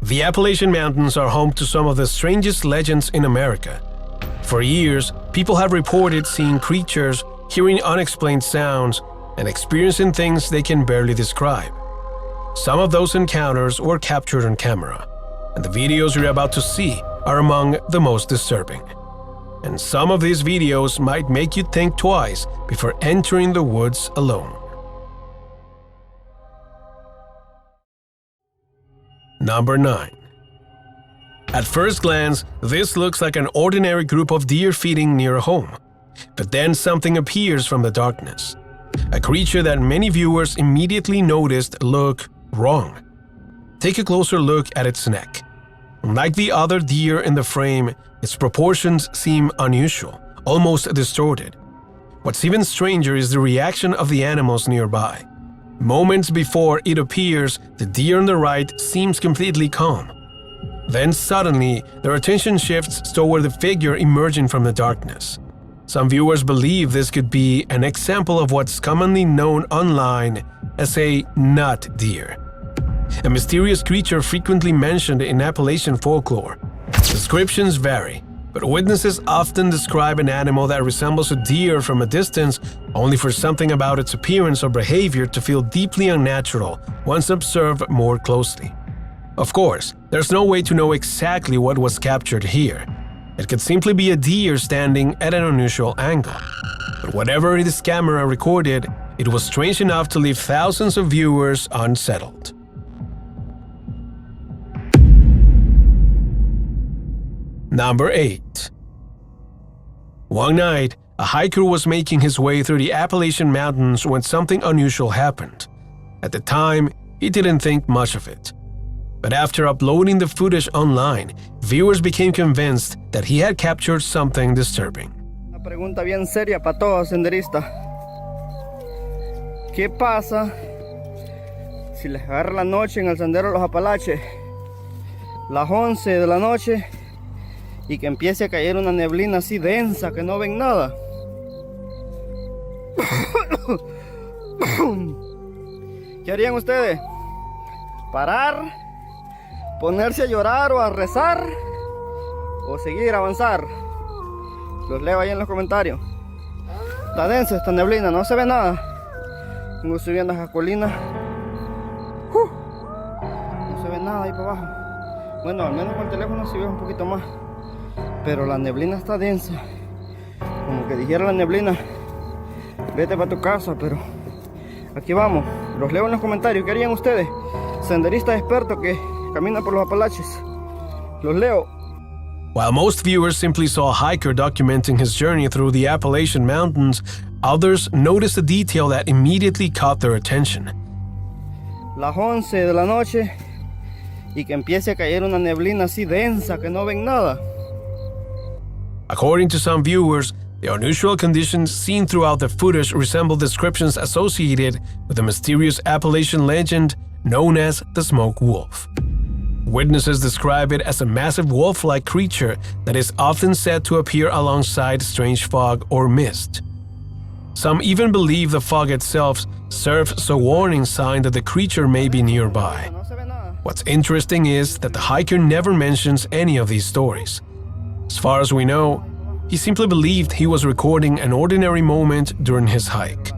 The Appalachian Mountains are home to some of the strangest legends in America. For years, people have reported seeing creatures, hearing unexplained sounds, and experiencing things they can barely describe. Some of those encounters were captured on camera, and the videos you're about to see are among the most disturbing. And some of these videos might make you think twice before entering the woods alone. Number 9. At first glance, this looks like an ordinary group of deer feeding near a home. But then something appears from the darkness. A creature that many viewers immediately noticed look wrong. Take a closer look at its neck. Like the other deer in the frame, its proportions seem unusual, almost distorted. What's even stranger is the reaction of the animals nearby. Moments before it appears, the deer on the right seems completely calm. Then suddenly, their attention shifts toward the figure emerging from the darkness. Some viewers believe this could be an example of what's commonly known online as a nut deer, a mysterious creature frequently mentioned in Appalachian folklore. Descriptions vary, but witnesses often describe an animal that resembles a deer from a distance, only for something about its appearance or behavior to feel deeply unnatural once observed more closely. Of course, there's no way to know exactly what was captured here. It could simply be a deer standing at an unusual angle. But whatever this camera recorded, it was strange enough to leave thousands of viewers unsettled. Number 8. One night, a hiker was making his way through the Appalachian Mountains when something unusual happened. At the time, he didn't think much of it. But after uploading the footage online, viewers became convinced that he had captured something disturbing. Una pregunta bien seria para todos senderistas. ¿Qué pasa si les agarra la noche en el sendero de los Apalaches, las 11 de la noche, y que empiece a caer una neblina así densa que no ven nada? ¿Qué harían ustedes? ¿Parar? ¿Ponerse a llorar o a rezar? ¿O seguir, avanzar? Los leo ahí en los comentarios. Está densa esta neblina, no se ve nada. Vengo subiendo a esa colina. No se ve nada ahí para abajo. Bueno, al menos con el teléfono sí veo un poquito más. Pero la neblina está densa. Como que dijera la neblina, vete para tu casa, pero aquí vamos. Los leo en los comentarios. ¿Qué harían ustedes? Senderistas expertos que caminan por los Apalaches. Los leo. While most viewers simply saw a hiker documenting his journey through the Appalachian Mountains, others noticed a detail that immediately caught their attention. Las 11 de la noche y que empiece a caer una neblina así densa que no ven nada. According to some viewers, the unusual conditions seen throughout the footage resemble descriptions associated with the mysterious Appalachian legend known as the smoke wolf. Witnesses describe it as a massive wolf-like creature that is often said to appear alongside strange fog or mist. Some even believe the fog itself serves as a warning sign that the creature may be nearby. What's interesting is that the hiker never mentions any of these stories. As far as we know, he simply believed he was recording an ordinary moment during his hike.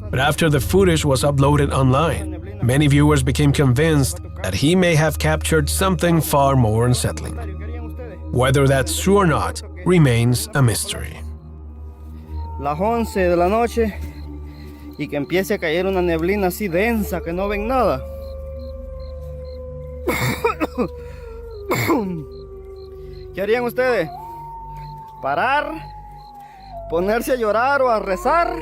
But after the footage was uploaded online, many viewers became convinced that he may have captured something far more unsettling. Whether that's true or not remains a mystery. Las 11 de la noche y que empiece a caer una neblina así densa que no ven nada. ¿Qué harían ustedes? ¿Parar? ¿Ponerse a llorar o a rezar?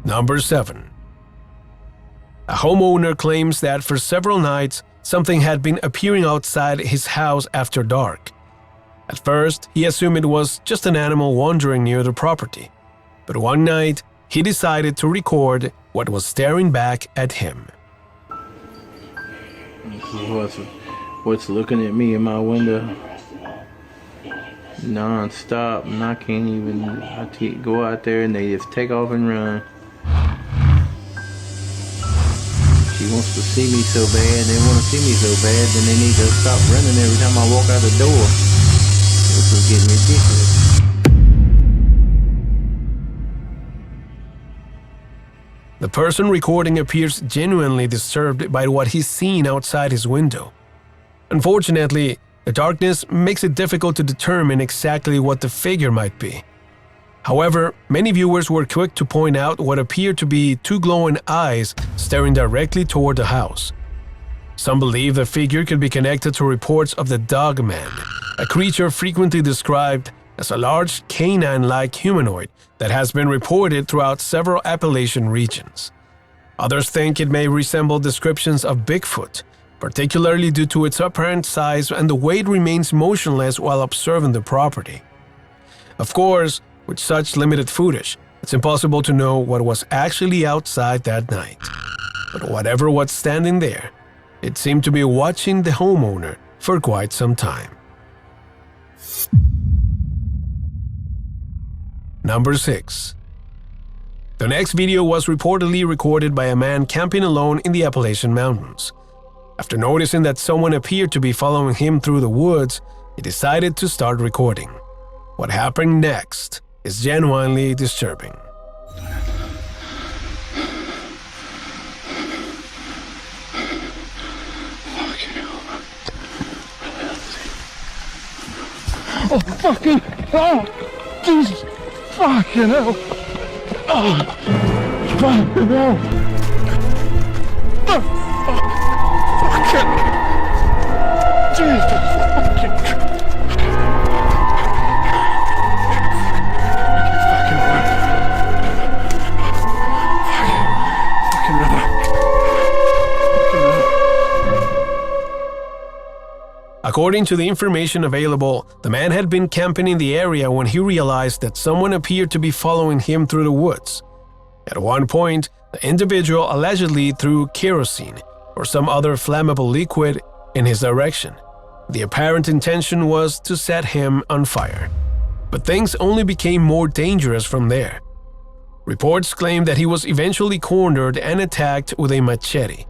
Number 7. A homeowner claims that for several nights, something had been appearing outside his house after dark. At first, he assumed it was just an animal wandering near the property. But one night, he decided to record what was staring back at him. This is what's looking at me in my window non-stop, and I can't even go out there and they just take off and run. She wants to see me so bad. They want to see me so bad, then they need to stop running every time I walk out the door. This is getting ridiculous. The person recording appears genuinely disturbed by what he's seen outside his window. Unfortunately, the darkness makes it difficult to determine exactly what the figure might be. However, many viewers were quick to point out what appeared to be two glowing eyes staring directly toward the house. Some believe the figure could be connected to reports of the Dogman, a creature frequently described as a large canine-like humanoid that has been reported throughout several Appalachian regions. Others think it may resemble descriptions of Bigfoot, particularly due to its apparent size and the way it remains motionless while observing the property. Of course, with such limited footage, it's impossible to know what was actually outside that night. But whatever was standing there, it seemed to be watching the homeowner for quite some time. Number 6. The next video was reportedly recorded by a man camping alone in the Appalachian Mountains. After noticing that someone appeared to be following him through the woods, he decided to start recording. What happened next is genuinely disturbing. Oh, fucking hell! Jesus! Fucking hell! Oh! Fucking hell! Oh, fucking! Jesus! Fucking! According to the information available, the man had been camping in the area when he realized that someone appeared to be following him through the woods. At one point, the individual allegedly threw kerosene or some other flammable liquid in his direction. The apparent intention was to set him on fire. But things only became more dangerous from there. Reports claim that he was eventually cornered and attacked with a machete.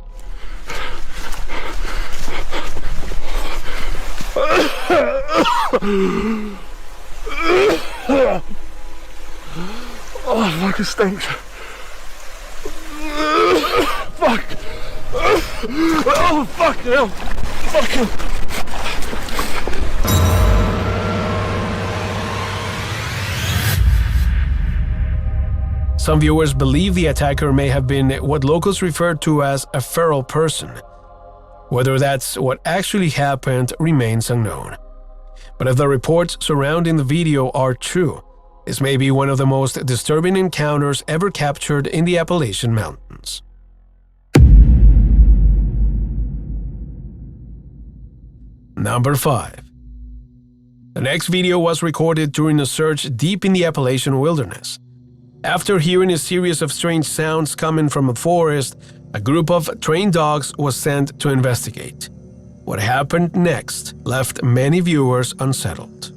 Oh, fuck, it stinks. Fuck. Oh, fuck hell. Fuck hell. Some viewers believe the attacker may have been what locals refer to as a feral person. Whether that's what actually happened remains unknown. But if the reports surrounding the video are true, this may be one of the most disturbing encounters ever captured in the Appalachian Mountains. Number 5. The next video was recorded during a search deep in the Appalachian wilderness. After hearing a series of strange sounds coming from a forest, a group of trained dogs was sent to investigate. What happened next left many viewers unsettled.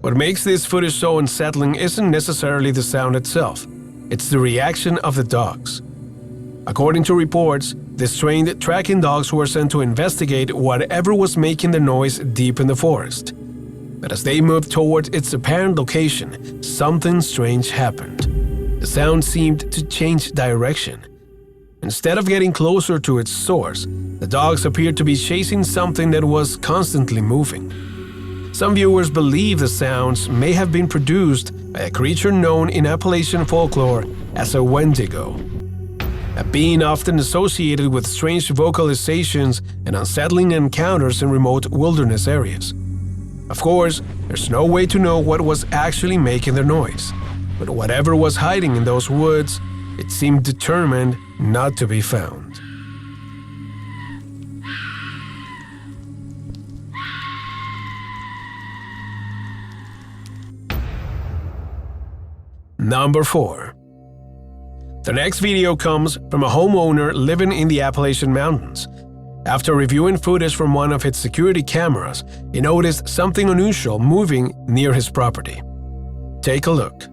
What makes this footage so unsettling isn't necessarily the sound itself, it's the reaction of the dogs. According to reports, these trained tracking dogs were sent to investigate whatever was making the noise deep in the forest. But as they moved toward its apparent location, something strange happened. The sound seemed to change direction. Instead of getting closer to its source, the dogs appeared to be chasing something that was constantly moving. some viewers believe the sounds may have been produced by a creature known in Appalachian folklore as a Wendigo, a being often associated with strange vocalizations and unsettling encounters in remote wilderness areas. Of course, there's no way to know what was actually making the noise, but whatever was hiding in those woods, it seemed determined not to be found. Number 4. The next video comes from a homeowner living in the Appalachian Mountains. After reviewing footage from one of its security cameras, he noticed something unusual moving near his property. Take a look.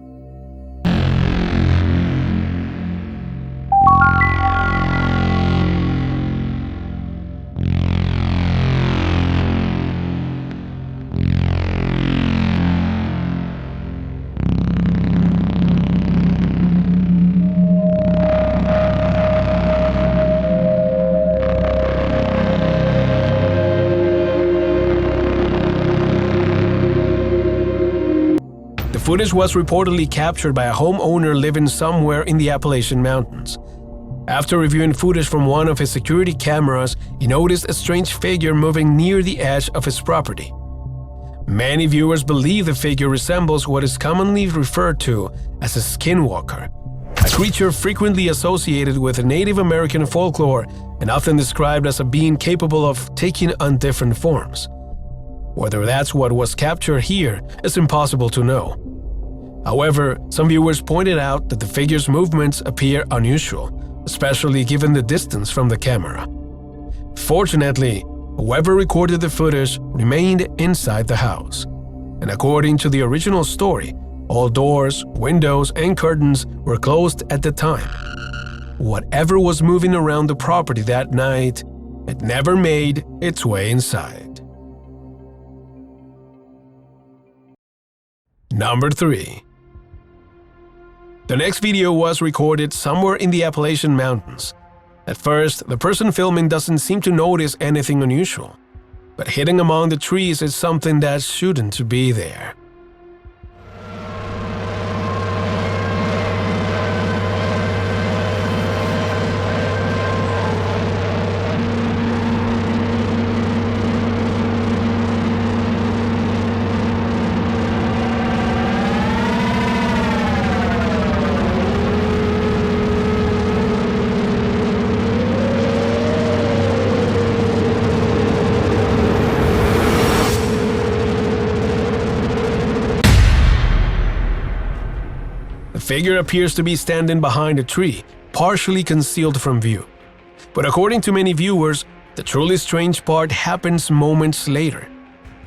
The footage was reportedly captured by a homeowner living somewhere in the Appalachian Mountains. After reviewing footage from one of his security cameras, he noticed a strange figure moving near the edge of his property. Many viewers believe the figure resembles what is commonly referred to as a skinwalker, a creature frequently associated with Native American folklore and often described as a being capable of taking on different forms. Whether that's what was captured here is impossible to know. However, some viewers pointed out that the figure's movements appear unusual, especially given the distance from the camera. Fortunately, whoever recorded the footage remained inside the house, and according to the original story, all doors, windows, and curtains were closed at the time. Whatever was moving around the property that night, it never made its way inside. Number 3. The next video was recorded somewhere in the Appalachian Mountains. At first, the person filming doesn't seem to notice anything unusual, but hidden among the trees is something that shouldn't be there. The figure appears to be standing behind a tree, partially concealed from view. But according to many viewers, the truly strange part happens moments later.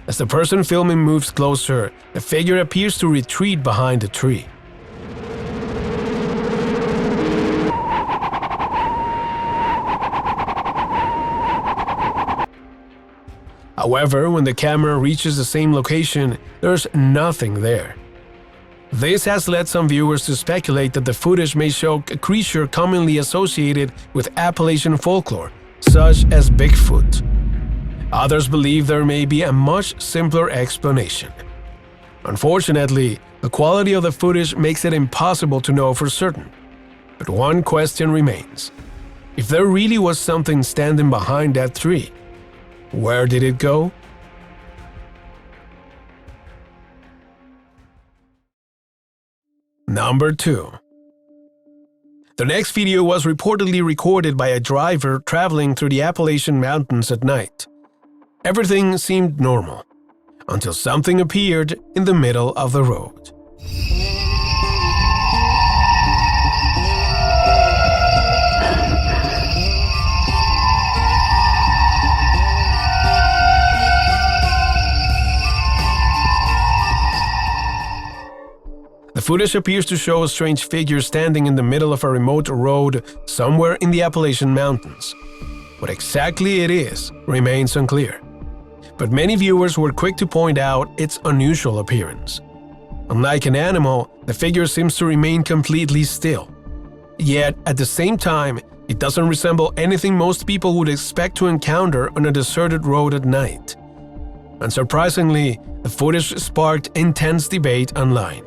As the person filming moves closer, the figure appears to retreat behind the tree. However, when the camera reaches the same location, there's nothing there. This has led some viewers to speculate that the footage may show a creature commonly associated with Appalachian folklore, such as Bigfoot. Others believe there may be a much simpler explanation. Unfortunately, the quality of the footage makes it impossible to know for certain. But one question remains. If there really was something standing behind that tree, where did it go? Number 2. The next video was reportedly recorded by a driver traveling through the Appalachian Mountains at night. Everything seemed normal, until something appeared in the middle of the road. The footage appears to show a strange figure standing in the middle of a remote road somewhere in the Appalachian Mountains. What exactly it is remains unclear, but many viewers were quick to point out its unusual appearance. Unlike an animal, the figure seems to remain completely still. Yet, at the same time, it doesn't resemble anything most people would expect to encounter on a deserted road at night. Unsurprisingly, the footage sparked intense debate online.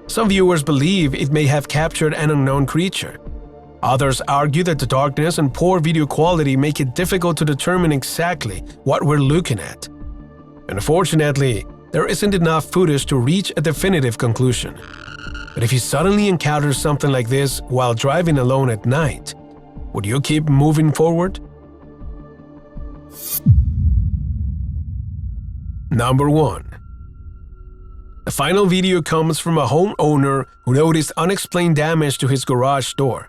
Some viewers believe it may have captured an unknown creature. Others argue that the darkness and poor video quality make it difficult to determine exactly what we're looking at. Unfortunately, there isn't enough footage to reach a definitive conclusion. But if you suddenly encounter something like this while driving alone at night, would you keep moving forward? Number 1. The final video comes from a homeowner who noticed unexplained damage to his garage door.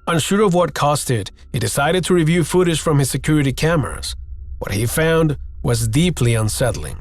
Unsure of what caused it, he decided to review footage from his security cameras. What he found was deeply unsettling.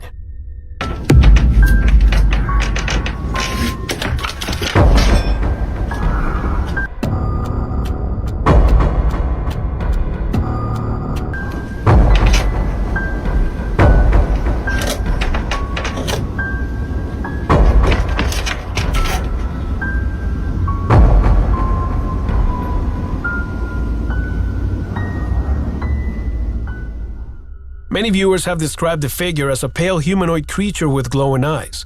Many viewers have described the figure as a pale humanoid creature with glowing eyes.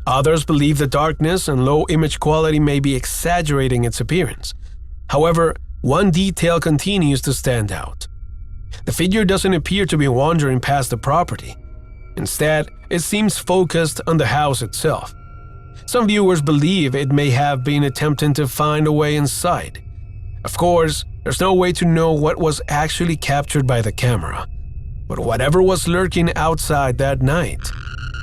Others believe the darkness and low image quality may be exaggerating its appearance. However, one detail continues to stand out. The figure doesn't appear to be wandering past the property. Instead, it seems focused on the house itself. Some viewers believe it may have been attempting to find a way inside. Of course, there's no way to know what was actually captured by the camera. But whatever was lurking outside that night,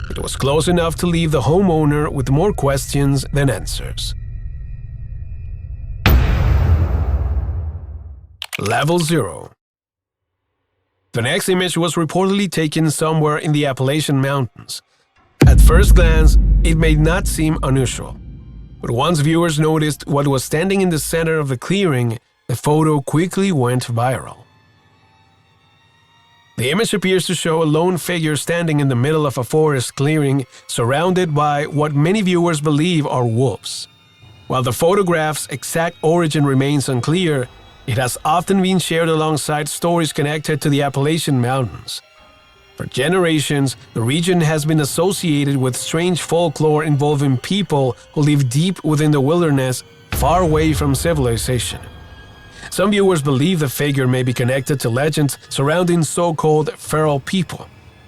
it was close enough to leave the homeowner with more questions than answers. Level 0. The next image was reportedly taken somewhere in the Appalachian Mountains. At first glance, it may not seem unusual. But once viewers noticed what was standing in the center of the clearing, the photo quickly went viral. The image appears to show a lone figure standing in the middle of a forest clearing, surrounded by what many viewers believe are wolves. While the photograph's exact origin remains unclear, it has often been shared alongside stories connected to the Appalachian Mountains. For generations, the region has been associated with strange folklore involving people who live deep within the wilderness, far away from civilization. Some viewers believe the figure may be connected to legends surrounding so-called feral people,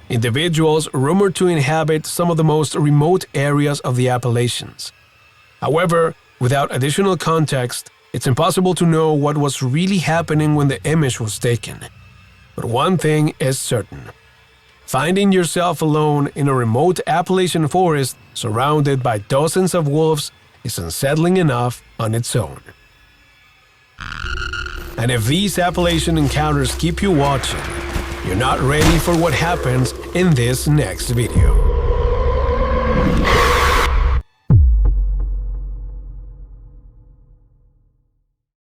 individuals rumored to inhabit some of the most remote areas of the Appalachians. However, without additional context, it's impossible to know what was really happening when the image was taken. But one thing is certain. Finding yourself alone in a remote Appalachian forest surrounded by dozens of wolves is unsettling enough on its own. And if these Appalachian encounters keep you watching, you're not ready for what happens in this next video.